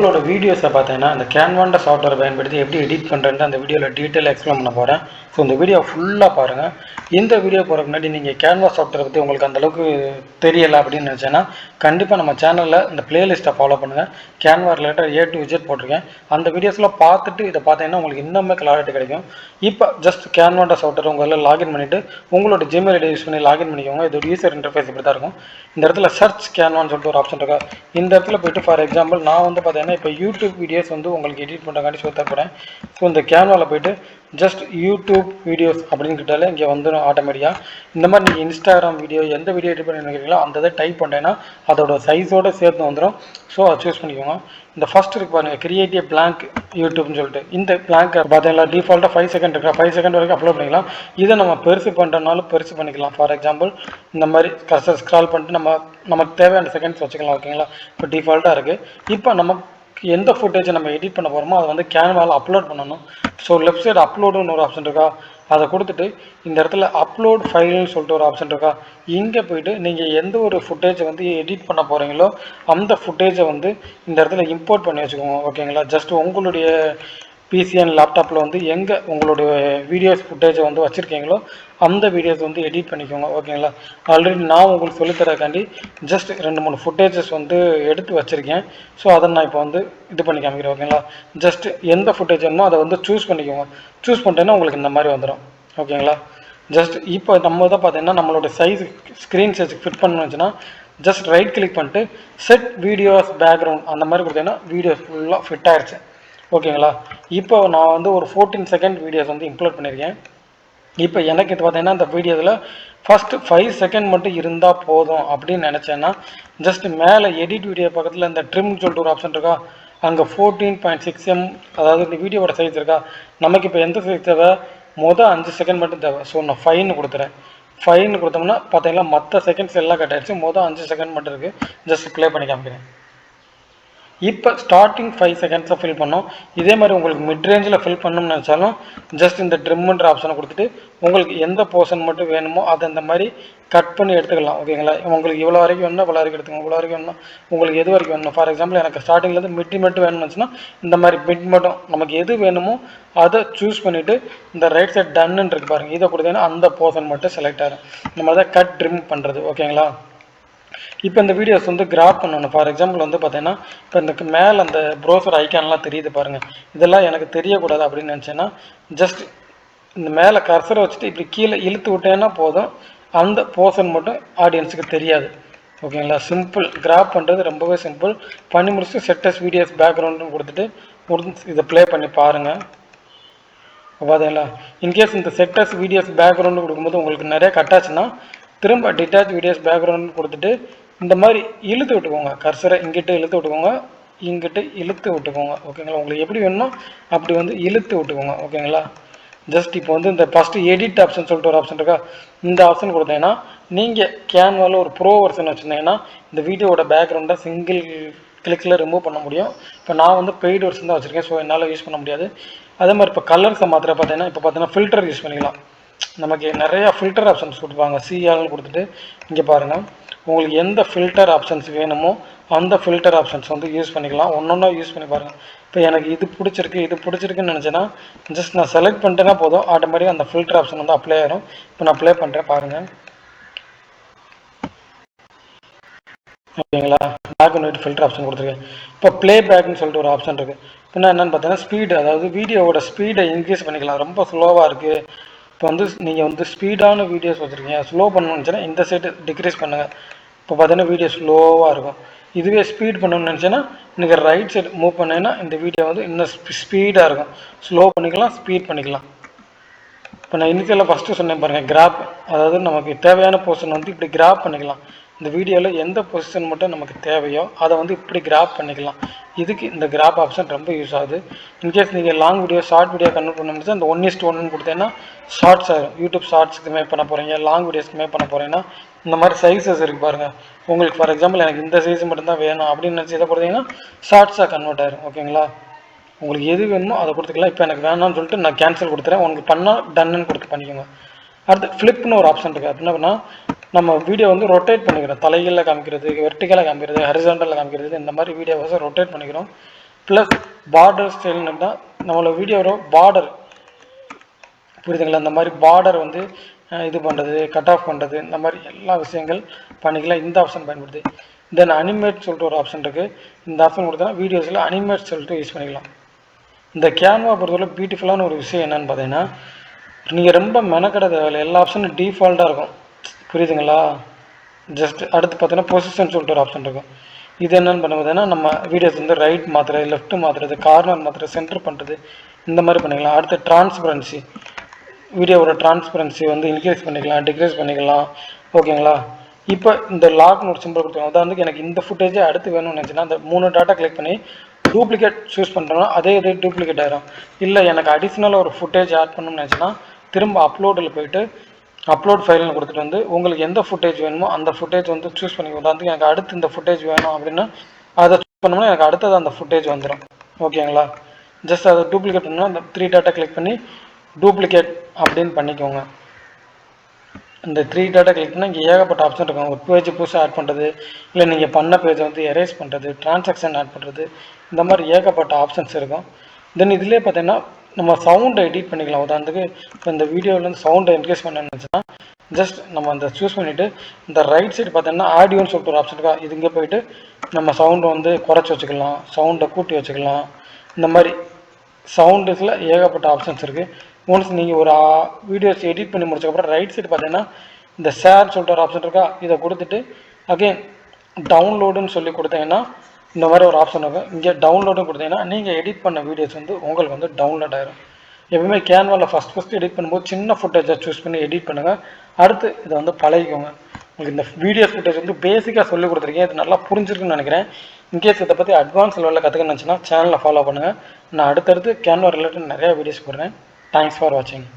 உங்களோட வீடியோஸை பார்த்தீங்கன்னா இந்த கேன்வான்ற சாஃப்ட்வேர் பயன்படுத்தி எப்படி எடிட் பண்ணுறேன்னு அந்த வீடியோவில் டீட்டெயிலாக எக்ஸ்பிளைன் பண்ண போகிறேன். ஸோ இந்த வீடியோ ஃபுல்லாக பாருங்கள். இந்த வீடியோ போகிறதுக்கு முன்னாடி நீங்கள் கேன்வா சாஃப்ட்வேர் பற்றி உங்களுக்கு அந்தளவுக்கு தெரியலை அப்படின்னு நினச்சேன்னா கண்டிப்பாக நம்ம சேனலில் இந்த பிளேலிஸ்ட்டை ஃபாலோ பண்ணுங்கள். Canva related A to Z போட்டிருக்கேன். அந்த வீடியோஸில் பார்த்துட்டு இதை பார்த்தீங்கன்னா உங்களுக்கு இன்னுமே கிளாரிட்டி கிடைக்கும். இப்போ ஜஸ்ட் கேன்வான்ற சாஃப்ட்வேர் உங்களில் லாகின் பண்ணிவிட்டு உங்களோட ஜிமெயில் ஐடி யூஸ் பண்ணி லாகின் பண்ணிக்கோங்க. இதோட யூசர் இன்டர்ஃபேஸ் இப்படி தான் இருக்கும். இந்த இடத்துல சர்ச் கேன்வான்னு சொல்லிட்டு ஒரு ஆப்ஷன் இருக்கா. இந்த இடத்துல போய்ட்டு ஃபார் எக்ஸாம்பிள் நான் வந்து பார்த்தீங்கன்னா இப்போ யூடியூப் வீடியோஸ் வந்து உங்களுக்கு எடிட் பண்ணுறக்காண்டி சொல்லி தரப்போகிறேன். ஸோ இந்த கேன்வாவில் போய்ட்டு ஜஸ்ட் யூடியூப் வீடியோஸ் அப்படின்னு கிட்டாலே இங்கே வந்துடும் ஆட்டோமேட்டிக்காக. இந்த மாதிரி நீங்கள் இன்ஸ்டாகிராம் வீடியோ எந்த வீடியோ எடிட் பண்ணி நினைக்கிறீங்களோ அந்த இதை டைப் பண்ணேன்னா அதோட சைஸோடு சேர்த்து வந்துடும். ஸோ அதை சூஸ் பண்ணிக்கோங்க. இந்த ஃபஸ்ட் இருக்கு பாருங்கள், கிரியேட் ஏ பிளாங்க் யூடியூப்னு சொல்லிட்டு இந்த பிளாங்க் பார்த்தீங்களா டிஃபால்ட்டாக 5 செகண்ட் இருக்கா, 5 செகண்ட் வரைக்கும் அப்லோட் பண்ணிக்கலாம். இதை நம்ம பெருசு பண்ணுறதுனாலும் பெருசு பண்ணிக்கலாம். ஃபார் எக்ஸாம்பிள் இந்த மாதிரி கர்சர் ஸ்க்ரால் பண்ணிட்டு நமக்கு தேவையான செகண்ட்ஸ் வச்சுக்கலாம். ஓகேங்களா, இப்போ டிஃபால்ட்டாக இருக்குது. இப்போ நமக்கு எந்த ஃபுட்டேஜை நம்ம எடிட் பண்ண போகிறோமோ அதை வந்து கேன்வாவில் அப்லோட் பண்ணணும். ஸோ லெஃப்ட் சைடு அப்லோடுன்னு ஒரு ஆப்ஷன் இருக்கா, அதை கொடுத்துட்டு இந்த இடத்துல அப்லோட் ஃபைல்னு சொல்லிட்டு ஒரு ஆப்ஷன் இருக்கா, இங்கே போய்ட்டு நீங்கள் எந்த ஒரு ஃபுட்டேஜை வந்து எடிட் பண்ண போகிறீங்களோ அந்த ஃபுட்டேஜை வந்து இந்த இடத்துல இம்போர்ட் பண்ணி வச்சுக்கோங்க. ஓகேங்களா, ஜஸ்ட் உங்களுடைய பிசி அண்ட் லேப்டாப்பில் வந்து எங்கே உங்களுடைய வீடியோஸ் ஃபுட்டேஜை வந்து வச்சுருக்கீங்களோ அந்த வீடியோஸ் வந்து எடிட் பண்ணிக்கோங்க. ஓகேங்களா, ஆல்ரெடி நான் உங்களுக்கு சொல்லித்தரக்காண்டி ஜஸ்ட் 2-3 ஃபுட்டேஜஸ் வந்து எடுத்து வச்சுருக்கேன். ஸோ அதை நான் இப்போ வந்து இது பண்ணி காமிக்கிறேன். ஓகேங்களா, ஜஸ்ட் எந்த ஃபுட்டேஜ் வேணுமோ அதை வந்து சூஸ் பண்ணிக்கோங்க. சூஸ் பண்ணிட்டேன்னா உங்களுக்கு இந்த மாதிரி வந்துடும். ஓகேங்களா, ஜஸ்ட் இப்போ நம்ம தான் பார்த்தீங்கன்னா நம்மளோட சைஸ் ஸ்க்ரீன் சைஸுக்கு ஃபிட் பண்ணணுச்சுன்னா ஜஸ்ட் ரைட் கிளிக் பண்ணிட்டு செட் வீடியோஸ் பேக்ரவுண்ட் அந்த மாதிரி கொடுத்தீங்கன்னா வீடியோஸ் ஃபுல்லாக ஃபிட் ஆகிடுச்சு. ஓகேங்களா, இப்போ நான் வந்து ஒரு 14 செகண்ட் வீடியோஸ் வந்து இம்ப்ளோட் பண்ணியிருக்கேன். இப்போ எனக்கு இது பார்த்தீங்கன்னா இந்த வீடியோவில் ஃபஸ்ட்டு 5 செகண்ட் மட்டும் இருந்தால் போதும் அப்படின்னு நினச்சேன்னா ஜஸ்ட் மேலே எடிட் வீடியோ பக்கத்தில் இந்த ட்ரிம்னு சொல்லிட்டு ஒரு ஆப்ஷன் இருக்கா, அங்கே 14.6 mm அதாவது இந்த வீடியோவோட சைஸ் இருக்கா, நமக்கு இப்போ எந்த சைஸ் தேவை, மொதல் 5 செகண்ட் மட்டும் தேவை. ஸோ நான் 5ன்னு கொடுத்துறேன். 5ன்னு கொடுத்தோம்னா பார்த்தீங்கன்னா மற்ற செகண்ட்ஸ் எல்லாம் கட் ஆகிடுச்சு. மொதல் 5 செகண்ட் மட்டும் இருக்குது. ஜஸ்ட் ப்ளே பண்ணி காமிக்கிறேன். இப்போ ஸ்டார்டிங் 5 செகண்ட்ஸை ஃபில் பண்ணோம். இதே மாதிரி உங்களுக்கு மிட் ரேஞ்சில் ஃபில் பண்ணணும்னு நினச்சாலும் ஜஸ்ட் இந்த ட்ரிம்முன்ற ஆப்ஷனை கொடுத்துட்டு உங்களுக்கு எந்த போர்ஷன் மட்டும் வேணுமோ அதை இந்த மாதிரி கட் பண்ணி எடுத்துக்கலாம். ஓகேங்களா, உங்களுக்கு இவ்வளோ வரைக்கும் வேணும்னா இவ்வளோ வரைக்கும் எடுத்துக்கோங்க, இவ்வளோ வரைக்கும் வேணும்னா உங்களுக்கு எது வரைக்கும் வேணும். ஃபார் எக்ஸாம்பிள் எனக்கு ஸ்டார்டிங்லேருந்து மிட் மட்டும் வேணும்னுச்சுன்னா இந்த மாதிரி மிட் மட்டும் நமக்கு எது வேணுமோ அதை சூஸ் பண்ணிவிட்டு இந்த ரைட் சைட் டன்னு இருக்கு பாருங்கள், இதை கொடுத்தீங்கன்னா அந்த போர்ஷன் மட்டும் செலக்ட் ஆகும். இந்த மாதிரி தான் கட் ட்ரிம் பண்ணுறது. ஓகேங்களா, இப்போ இந்த வீடியோஸ் வந்து கிராப் பண்ணணும். ஃபார் எக்ஸாம்பிள் வந்து பார்த்தீங்கன்னா இப்போ இந்த மேலே அந்த ப்ரௌசர் ஐக்கான்லாம் தெரியுது பாருங்கள், இதெல்லாம் எனக்கு தெரியக்கூடாது அப்படின்னு நினச்சேன்னா ஜஸ்ட் இந்த மேலே கர்சரை வச்சுட்டு இப்படி கீழே இழுத்து விட்டேன்னா போதும், அந்த போர்ஷன் மட்டும் ஆடியன்ஸுக்கு தெரியாது. ஓகேங்களா, சிம்பிள். கிராப் பண்ணுறது ரொம்பவே சிம்பிள். பண்ணி முடிச்சுட்டு செட்டஸ் வீடியோஸ் பேக்ரவுண்டுன்னு கொடுத்துட்டு இதை ப்ளே பண்ணி பாருங்கள். பார்த்தீங்களா, இன்கேஸ் இந்த செட்டஸ் வீடியோஸ் பேக்ரவுண்டு கொடுக்கும்போது உங்களுக்கு நிறைய கட்டாச்சுன்னா திரும்ப டிட்டாச் வீடியோஸ் பேக்ரவுண்ட் கொடுத்துட்டு இந்த மாதிரி இழுத்து விட்டுக்கோங்க. கர்சரை இங்கிட்ட இழுத்து விட்டுக்கோங்க, இங்கிட்ட இழுத்து விட்டுக்கோங்க. ஓகேங்களா, உங்களுக்கு எப்படி வேணுமோ அப்படி வந்து இழுத்து விட்டுக்கோங்க. ஓகேங்களா, ஜஸ்ட் இப்போ வந்து இந்த ஃபஸ்ட்டு எடிட் ஆப்ஷன் சொல்லிட்டு ஒரு ஆப்ஷன் இருக்கா, இந்த ஆப்ஷன் கொடுத்தீங்கன்னா நீங்கள் கேன்வாவில் ஒரு ப்ரோ வெர்ஷன் வச்சுருந்தீங்கன்னா இந்த வீடியோவோட பேக்ரவுண்டை சிங்கிள் கிளிக்கில் ரிமூவ் பண்ண முடியும். இப்போ நான் வந்து பெய்டு வெர்ஷன் தான் வச்சுருக்கேன். ஸோ என்னால் யூஸ் பண்ண முடியாது. அதே மாதிரி இப்போ கலர்ஸை மாத்திர பார்த்தீங்கன்னா இப்போ பார்த்தீங்கன்னா ஃபில்டர் யூஸ் பண்ணிக்கலாம். நமக்கு நிறையா ஃபில்டர் ஆப்ஷன்ஸ் கொடுப்பாங்க. சிஆர்னு கொடுத்துட்டு இங்கே பாருங்கள், உங்களுக்கு எந்த ஃபில்டர் ஆப்ஷன்ஸ் வேணுமோ அந்த ஃபில்டர் ஆப்ஷன்ஸ் வந்து யூஸ் பண்ணிக்கலாம். ஒன்றா யூஸ் பண்ணி பாருங்கள். இப்போ எனக்கு இது பிடிச்சிருக்குன்னு நினச்சேன்னா ஜஸ்ட் நான் செலக்ட் பண்ணிட்டேன்னா போதும், ஆட்டோமேட்டிக்காக அந்த ஃபில்டர் ஆப்ஷன் வந்து அப்ளை ஆயிரும். இப்போ நான் அப்ளை பண்ணுறேன் பாருங்கள். ஓகேங்களா, black and white filter option கொடுத்துருக்கேன். இப்போ ப்ளே பேக்னு சொல்லிட்டு ஒரு ஆப்ஷன் இருக்குது. இப்போ என்னென்னு பார்த்தீங்கன்னா ஸ்பீடு, அதாவது வீடியோவோட ஸ்பீடை இன்க்ரீஸ் பண்ணிக்கலாம். ரொம்ப ஸ்லோவாக இருக்குது, இப்போ வந்து நீங்கள் வந்து ஸ்பீடான வீடியோஸ் வச்சுருக்கீங்க, ஸ்லோ பண்ணணும்னு இந்த சைடு டிக்ரீஸ் பண்ணுங்கள். இப்போ பார்த்தீங்கன்னா வீடியோ ஸ்லோவாக இருக்கும். இதுவே ஸ்பீட் பண்ணணும்னு நினச்சேன்னா நீங்கள் ரைட் சைடு மூவ் பண்ணீங்கன்னா இந்த வீடியோ வந்து இன்னும் ஸ்பீடாக இருக்கும். ஸ்லோ பண்ணிக்கலாம், ஸ்பீட் பண்ணிக்கலாம். இப்போ நான் இனிஷியலாக ஃபஸ்ட்டு சொன்னேன் பாருங்கள், கிராப், அதாவது நமக்கு தேவையான போர்ஷன் வந்து இப்படி கிராப் பண்ணிக்கலாம். இந்த வீடியோவில் எந்த பொசிஷன் மட்டும் நமக்கு தேவையோ அதை வந்து இப்படி கிராப் பண்ணிக்கலாம். இதுக்கு இந்த கிராப் ஆப்ஷன் ரொம்ப யூஸ் ஆகுது. இன்கேஸ் நீங்கள் long video short video convert பண்ண முடிச்சு அந்த 1:1 கொடுத்தீங்கன்னா ஷார்ட்ஸ் ஆகும். யூடியூப் ஷார்ட்ஸுக்கு மேக் பண்ண போகிறீங்க, லாங் வீடியோஸ்க்கு மேக் பண்ண போகிறீங்கன்னா இந்த மாதிரி சைஸஸ் இருக்குது பாருங்கள். உங்களுக்கு ஃபார் எக்ஸாம்பிள் எனக்கு இந்த சைஸ் மட்டும்தான் வேணும் அப்படின்னு நினச்சி இதை கொடுத்தீங்கன்னா ஷார்ட்ஸாக கன்வெர்ட் ஆயிரும். ஓகேங்களா, உங்களுக்கு எது வேணுமோ அதை கொடுத்துக்கலாம். இப்போ எனக்கு வேணாம்னு சொல்லிட்டு நான் கேன்சல் கொடுத்துறேன். உங்களுக்கு பண்ணால் டன்னு கொடுத்து பண்ணிக்கோங்க. அடுத்து ஃப்ளிப்னு ஒரு ஆப்ஷன் இருக்குது. அப்படின்னா நம்ம வீடியோ வந்து ரொட்டேட் பண்ணிக்கிறோம். தலைகளில் காமிக்கிறது, வெர்டிக்கலாக காமிக்கிறது, ஹரிசாண்டலில் காமிக்கிறது, இந்த மாதிரி வீடியோவை ரொட்டேட் பண்ணிக்கிறோம். ப்ளஸ் பார்டர் ஸ்டைல்னு தான் நம்மளோட வீடியோட பார்டர் புரியுதுங்களா. இந்த மாதிரி பார்டர் வந்து இது பண்ணுறது, கட் ஆஃப் பண்ணுறது, இந்த மாதிரி எல்லா விஷயங்கள் பண்ணிக்கலாம். இந்த ஆப்ஷன் பயன்படுது. தென் அனிமேட் சொல்லிட்டு ஒரு ஆப்ஷன் இருக்குது. இந்த ஆப்ஷன் கொடுத்தா வீடியோஸில் அனிமேட் சொல்லிட்டு யூஸ் பண்ணிக்கலாம். இந்த கேன்வா பொறுத்தவரை பியூட்டிஃபுல்லான ஒரு விஷயம் என்னென்னு பார்த்தீங்கன்னா, நீங்கள் ரொம்ப மெனக்கட தேவையில்லை. எல்லா ஆப்ஷனும் டிஃபால்ட்டாக இருக்கும். புரியுதுங்களா. ஜஸ்ட் அடுத்து பார்த்தீங்கன்னா பொசிஷன் சொல்லிட்டு ஒரு ஆப்ஷன் இருக்கும். இது என்னென்னு பண்ணுறதுன்னா, நம்ம வீடியோஸ் வந்து ரைட் மாற்றுறது, லெஃப்ட் மாற்றுறது, கார்னர் மாற்றுறது, சென்டர் பண்ணுறது, இந்த மாதிரி பண்ணிக்கலாம். அடுத்து டிரான்ஸ்பரன்சி, வீடியோவோட டிரான்ஸ்பரன்சி வந்து இன்க்ரீஸ் பண்ணிக்கலாம், டிக்ரீஸ் பண்ணிக்கலாம். ஓகேங்களா. இப்போ இந்த லாக்னு ஒரு சிம்பிள் கொடுத்துருவோம். அதாவது எனக்கு இந்த ஃபுட்டேஜே அடுத்து வேணும்னு நினச்சின்னா அந்த 3 டாட்டா கிளிக் பண்ணி டூப்ளிகேட் சூஸ் பண்ணுறோன்னா அதே இது டூப்ளிகேட் ஆகிடும். இல்லை எனக்கு அடிஷ்னலாக ஒரு ஃபுட்டேஜ் ஆட் பண்ணணும்னு நினச்சின்னா திரும்ப அப்லோடில் போய்ட்டு அப்லோட் ஃபைல்னு கொடுத்துட்டு வந்து உங்களுக்கு எந்த ஃபுட்டேஜ் வேணுமோ அந்த ஃபுட்டேஜ் வந்து சூஸ் பண்ணிக்கணும். உதாரணத்துக்கு எனக்கு அடுத்து இந்த ஃபுட்டேஜ் வேணும் அப்படின்னா அதை சூஸ் பண்ணோம்னா எனக்கு அடுத்தது அந்த ஃபுட்டேஜ் வந்துடும். ஓகேங்களா. ஜஸ்ட் அதை டூப்ளிகேட் பண்ணால் அந்த 3 டாட்டா கிளிக் பண்ணி டூப்ளிகேட் அப்படின்னு பண்ணிக்கோங்க. இந்த 3 டாட்டா கிளிக் பண்ணால் இங்கே ஏகப்பட்ட ஆப்ஷன் இருக்கும். ஒரு பேஜ் புதுசாக ஆட் பண்ணுறது, இல்லை நீங்கள் பண்ண பேஜை வந்து எரேஸ் பண்ணுறது, டிரான்சாக்ஷன் ஆட் பண்ணுறது, இந்த மாதிரி ஏகப்பட்ட ஆப்ஷன்ஸ் இருக்கும். தென் இதிலே பார்த்தீங்கன்னா நம்ம சவுண்டை எடிட் பண்ணிக்கலாம். உதாரணத்துக்கு இப்போ இந்த வீடியோவிலேருந்து சவுண்டை இன்க்ரீஸ் பண்ணணும்னுச்சுன்னா ஜஸ்ட் நம்ம அந்த சூஸ் பண்ணிவிட்டு இந்த ரைட் சைடு பார்த்தீங்கன்னா ஆடியோன்னு சொல்லிட்டு ஒரு ஆப்ஷன் இருக்கா. இது இங்கே போய்ட்டு நம்ம சவுண்டை வந்து குறைச்சி வச்சுக்கலாம், சவுண்டை கூட்டி வச்சுக்கலாம். இந்த மாதிரி சவுண்டுஸில் ஏகப்பட்ட ஆப்ஷன்ஸ் இருக்குது. ஒன்ஸ் நீங்கள் ஒரு வீடியோஸ் எடிட் பண்ணி முடிச்சக்கப்புறம் ரைட் சைடு பார்த்தீங்கன்னா இந்த ஷேர் சொல்லிட்டு ஒரு ஆப்ஷன் இருக்கா. இதை கொடுத்துட்டு அகெயின் டவுன்லோடுன்னு சொல்லி கொடுத்தீங்கன்னா இந்த மாதிரி ஒரு ஆப்ஷன் இருக்கும். இங்கே டவுன்லோடும் கொடுத்தீங்கன்னா நீங்கள் எடிட் பண்ண வீடியோஸ் வந்து உங்களுக்கு வந்து டவுன்லோட் ஆகிடும். எப்பவுமே கேன்வாவில் ஃபஸ்ட் எடிட் பண்ணும்போது சின்ன ஃபுட்டேஜை சூஸ் பண்ணி எடிட் பண்ணுங்கள். அடுத்து இதை வந்து பழகிக்கோங்க. உங்களுக்கு இந்த வீடியோ ஃபுட்டேஜ் வந்து பேசிக்காக சொல்லி கொடுத்துருக்கேன். இது நல்லா புரிஞ்சிருக்குன்னு நினைக்கிறேன். இன்கேஸ் இதை பற்றி அட்வான்ஸ் லெவலில் கற்றுக்கணும்னு நினச்சின்னா சேனலை ஃபாலோ பண்ணுங்கள். நான் அடுத்தடுத்து கேன்வா ரிலேட்டட் நிறையா வீடியோஸ் போடுறேன். தேங்க்ஸ் ஃபார் வாட்சிங்.